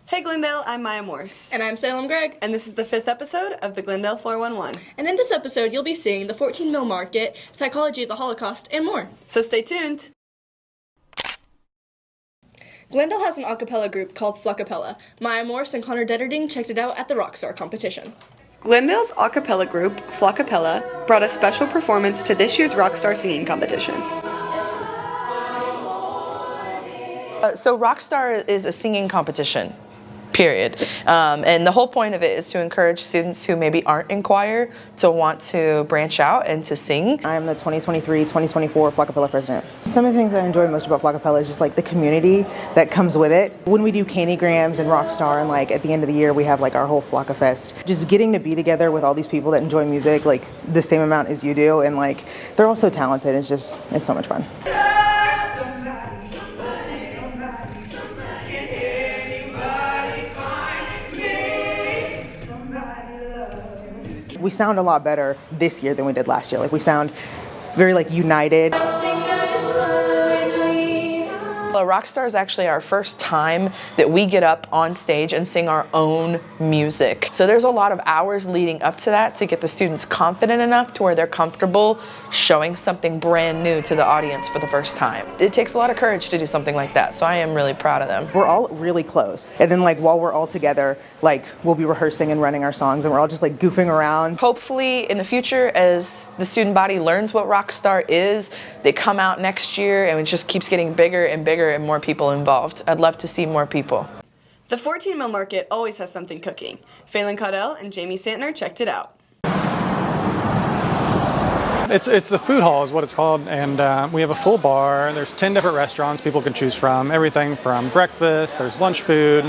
Hey Glendale, I'm Maya Morse. And I'm Salem Gregg. And this is the 5th episode of the Glendale 411. And in this episode, you'll be seeing the 14 Mill Market, Psychology of the Holocaust, and more. So stay tuned. Glendale has an a cappella group called Fluckapella. Maya Morse and Connor Detterding checked it out at the Rockstar competition. Glendale's a cappella group, Fluckapella, brought a special performance to this year's Rockstar singing competition. So Rockstar is a singing competition, period. And the whole point of it is to encourage students who maybe aren't in choir to want to branch out and to sing. I'm the 2023-2024 Fluckapella president. Some of the things I enjoy most about Fluckapella is just like the community that comes with it. When we do Candygrams and Rockstar, and like at the end of the year we have like our whole Fluckafest. Just getting to be together with all these people that enjoy music like the same amount as you do, and like they're all so talented. It's so much fun. We sound a lot better this year than we did last year. Like we sound very like united. Rockstar is actually our first time that we get up on stage and sing our own music. So there's a lot of hours leading up to that to get the students confident enough to where they're comfortable showing something brand new to the audience for the first time. It takes a lot of courage to do something like that, so I am really proud of them. We're all really close. And then like while we're all together, like we'll be rehearsing and running our songs and we're all just like goofing around. Hopefully in the future, as the student body learns what Rockstar is, they come out next year and it just keeps getting bigger and bigger and more people involved. I'd love to see more people. The 14 Mill Market always has something cooking. Phelan Caudell and Jamie Santner checked it out. It's a food hall is what it's called, and we have a full bar. There's 10 different restaurants people can choose from. Everything from breakfast, there's lunch food,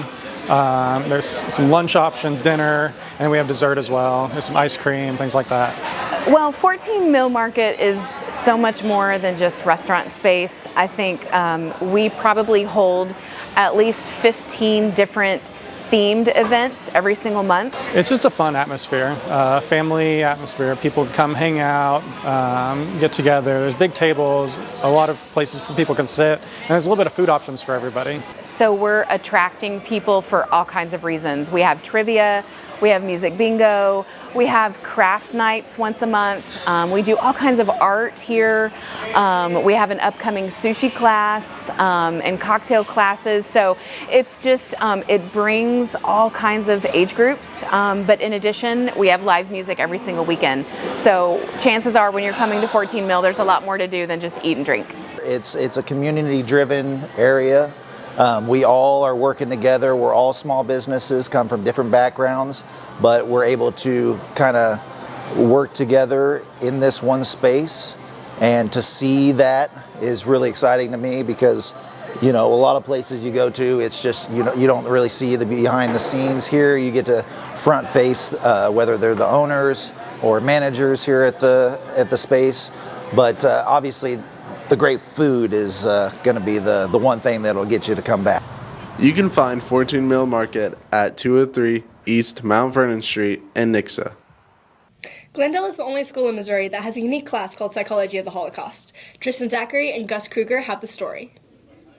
there's some lunch options, dinner, and we have dessert as well. There's some ice cream, things like that. Well, 14 Mill Market is so much more than just restaurant space. I think we probably hold at least 15 different themed events every single month. It's just a fun atmosphere, family atmosphere. People come hang out, get together. There's big tables, a lot of places where people can sit, and there's a little bit of food options for everybody. So we're attracting people for all kinds of reasons. We have trivia, we have music bingo, we have craft nights once a month. We do all kinds of art here. We have an upcoming sushi class and cocktail classes. So it's just, it brings all kinds of age groups. But in addition, we have live music every single weekend. So chances are when you're coming to 14 Mill, there's a lot more to do than just eat and drink. It's a community-driven area. We all are working together. We're all small businesses, come from different backgrounds, but we're able to kind of work together in this one space. And to see that is really exciting to me because, you know, a lot of places you go to, it's just, you don't really see the behind the scenes. Here you get to front face, whether they're the owners or managers here at the space. But obviously, the great food is going to be the one thing that'll get you to come back. You can find 14 Mill Market at 203 East Mount Vernon Street in Nixa. Glendale is the only school in Missouri that has a unique class called Psychology of the Holocaust. Tristan Zachary and Gus Kruger have the story.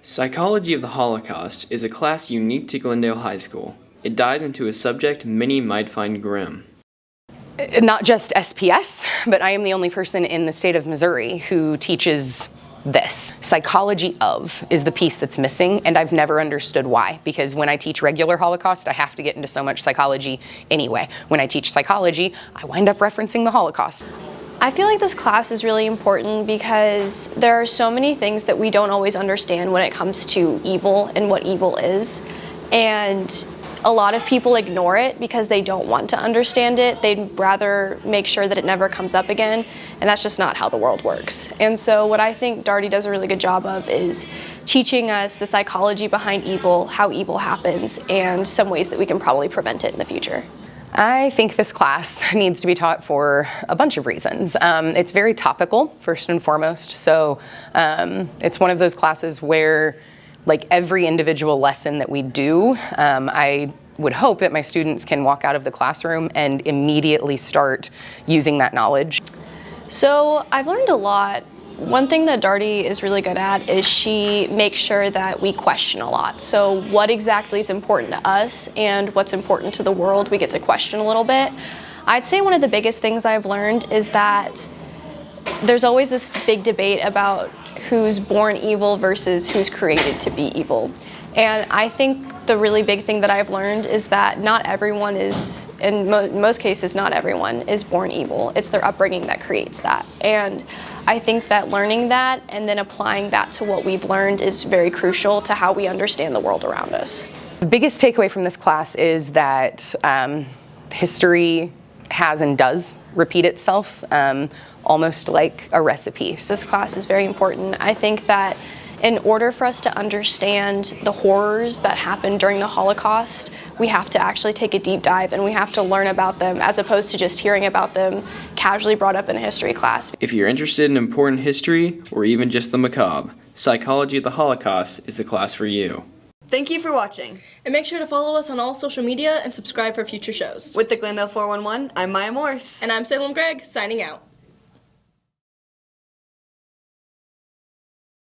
Psychology of the Holocaust is a class unique to Glendale High School. It dives into a subject many might find grim. Not just SPS, but I am the only person in the state of Missouri who teaches this. Psychology of is the piece that's missing, and I've never understood why, because when I teach regular Holocaust, I have to get into so much psychology anyway. When I teach psychology, I wind up referencing the Holocaust. I feel like this class is really important because there are so many things that we don't always understand when it comes to evil and what evil is. And a lot of people ignore it because they don't want to understand it. They'd rather make sure that it never comes up again, and that's just not how the world works. And so what I think Darty does a really good job of is teaching us the psychology behind evil, how evil happens, and some ways that we can probably prevent it in the future. I think this class needs to be taught for a bunch of reasons. It's very topical, first and foremost. So it's one of those classes where like every individual lesson that we do, I would hope that my students can walk out of the classroom and immediately start using that knowledge. So I've learned a lot One thing that Darty is really good at is she makes sure that we question a lot. So what exactly is important to us and what's important to the world, we get to question a little bit. I'd say one of the biggest things I've learned is that there's always this big debate about who's born evil versus who's created to be evil. And I think the really big thing that I've learned is that not everyone is, in most cases, not everyone is born evil. It's their upbringing that creates that. And I think that learning that and then applying that to what we've learned is very crucial to how we understand the world around us. The biggest takeaway from this class is that history has and does repeat itself, almost like a recipe. This class is very important. I think that in order for us to understand the horrors that happened during the Holocaust, we have to actually take a deep dive and we have to learn about them as opposed to just hearing about them casually brought up in a history class. If you're interested in important history or even just the macabre, Psychology of the Holocaust is the class for you. Thank you for watching. And make sure to follow us on all social media and subscribe for future shows. With the Glendale 411, I'm Maya Morse. And I'm Salem Gregg, signing out.